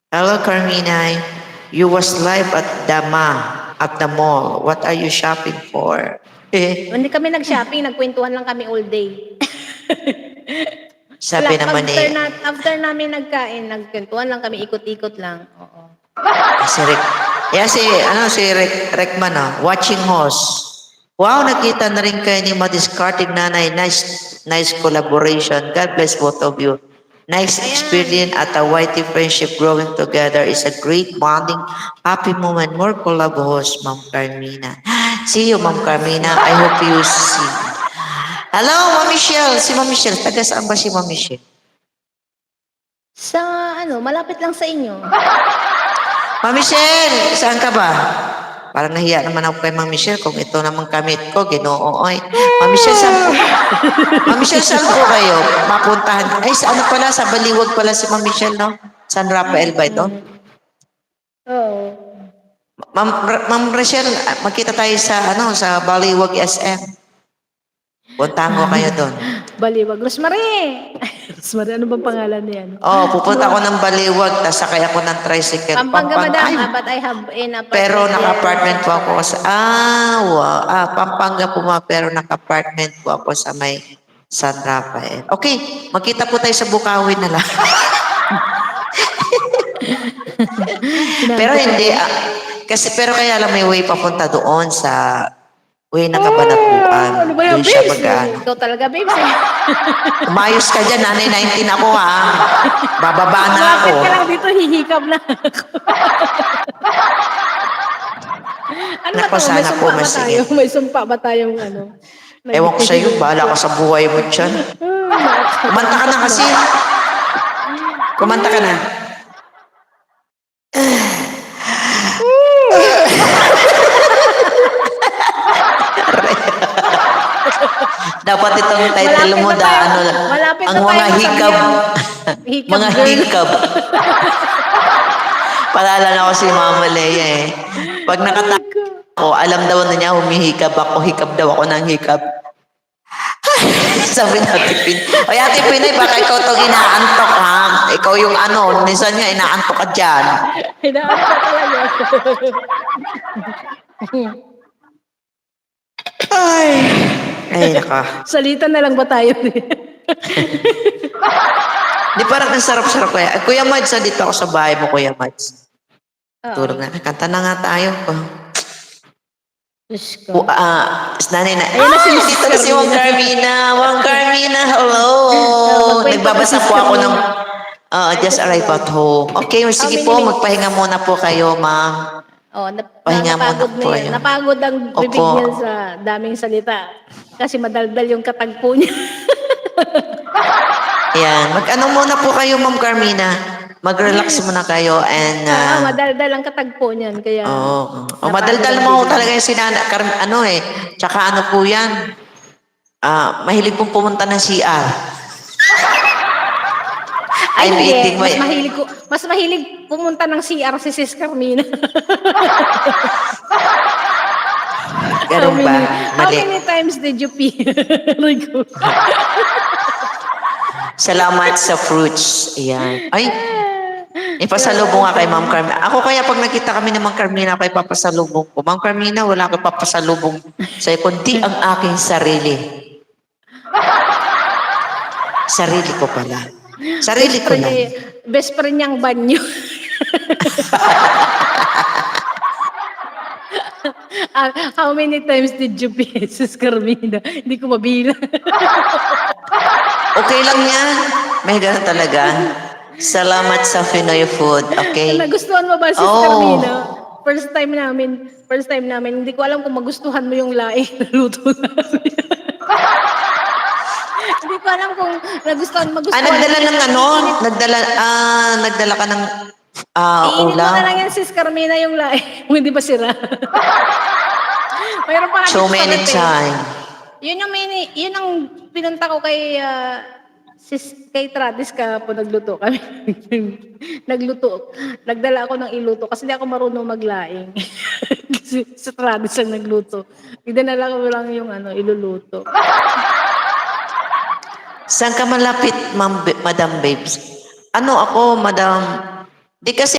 Hello, Carmina. You was live at the mall. What are you shopping for? Hindi kami nag-shopping, nagkwentuhan lang kami all day. Sabi naman After namin nagkain, nagkwentuhan lang kami, ikot-ikot lang. Oo. si Rick. Si Rickman, watching host. Wow, nakita na rin kayo ni Madiscarding Nanay. Nice collaboration. God bless both of you. Nice experience at a whitey friendship growing together is a great bonding, happy moment. More collab host, Ma'am Carmina. See you, Ma'am Carmina. I hope you see. Hello, Ma'am Michelle. Si Ma'am Michelle. Taga saan ba si Ma'am Michelle? Sa malapit lang sa inyo. Ma'am Michelle, saan ka ba? Parang nahiya naman ako kay Ma'am Michelle kung ito naman kamit ko, ginoo. Ma'am Michelle, saan po kayo? Mapuntahan. Ay, sa ano pala? Sa Baliwag pala si Ma'am Michelle, no? San Rafael ba ito? Oo. Ma'am Michelle, magkita tayo sa Baliwag SM. Puntahan ko kayo doon. Baliwag. Rosemary! Rosemary, ano bang pangalan niyan? Pupunta ako ng Baliwag, tapos sakay ako ng tricycle. Pampanga, madam. But I have an apartment. Pero naka-apartment po ako sa... Pampanga po pero naka-apartment po ako sa may San Rafael. Okay, magkita po tayo sa Bukawin na lang. Pero hindi, pero kaya lang may way papunta doon sa way na Kabanatuan. Ano ba yan, Doon siya babes? Ikaw talaga, babes. Umayos ka dyan, nanay, 19 ako ha. Bababa na ako. Bakit ka lang dito, hihikab na ako. Ano ba Naku, ito? sana po masigit. May sumpa ba tayong ano? Ewan ko sa'yo, bahala ka sa buhay mo dyan. Kumanta ka na kasi. Kumanta ka na. Dapat itong title mo ang mga hikab. Mga hikab. Palala na ako si Mama Leia eh. Pag nakatawa ako, alam daw na niya humihikab ako, hikab daw ako ng hikab. Sabi natin Pin. Oy, Ate Pinay, baka ikaw itong inaantok ha. Ikaw yung minsan nga inaantok ka dyan. Inaantok talaga. Ay, naka. Salita na lang ba tayo? Di parang ang sarap-sarap kaya. Kuya Mads, dito ako sa bahay mo, Kuya Mads. Tulog na. Kanta na nga tayo. Nanay na. Ayun na Dito na si Ma'am Carmina. Ma'am Carmina, hello. Nagbabasa po ako ng just arrived at home. Okay, sige po, magpahinga muna po kayo, ma'am. Pahinga muna po kayo. Napagod ang bibig niya sa daming salita. Kasi madaldal yung katagpo niya. Yan. Mag-ano muna po kayo, Ma'am Carmina. Mag-relax muna kayo and... madaldal ang katagpo niyan. Kaya... madaldal mo talaga yung Tsaka ano po yan. Mahilig pong pumunta ng CR. Ay, hindi. Mas mahilig pumunta ng CR si Sis Carmina. Ganun ba? How many times did you pee? Salamat sa fruits. Ayan. Ay, ipasalubong nga kay Ma'am Carmina. Ako kaya pag nakita kami ng Ma'am Carmina, ako ipapasalubong ko. Ma'am Carmina, wala akong papasalubong sa'yo, kundi ang aking sarili. Sarili ko pala. Sarili ko lang. Best friend niyang banyo. How many times did you pee, Sis Carmina? Hindi ko mabilang. Okay lang yan. May ganun talaga. Salamat sa Pinoy food. Okay? Nagustuhan mo ba, Sis Carmina? First time namin, hindi ko alam kung magustuhan mo yung laing na luto namin. Hindi ko alam kung magustuhan. Nagdala ng nagdala ka ng iinit mo ulam? na lang yan, Sis Carmina, yung laing. Hindi pa sira. Mayroon pa So many times. Yun ang pinunta ko kay Travis ka po nagluto kami. Nagdala ako ng iluto kasi hindi ako marunong maglaing. Kasi si Travis ang nagluto. Dinala ko lang yung iluluto. Saan ka malapit, Madam Babes? Madam? Di kasi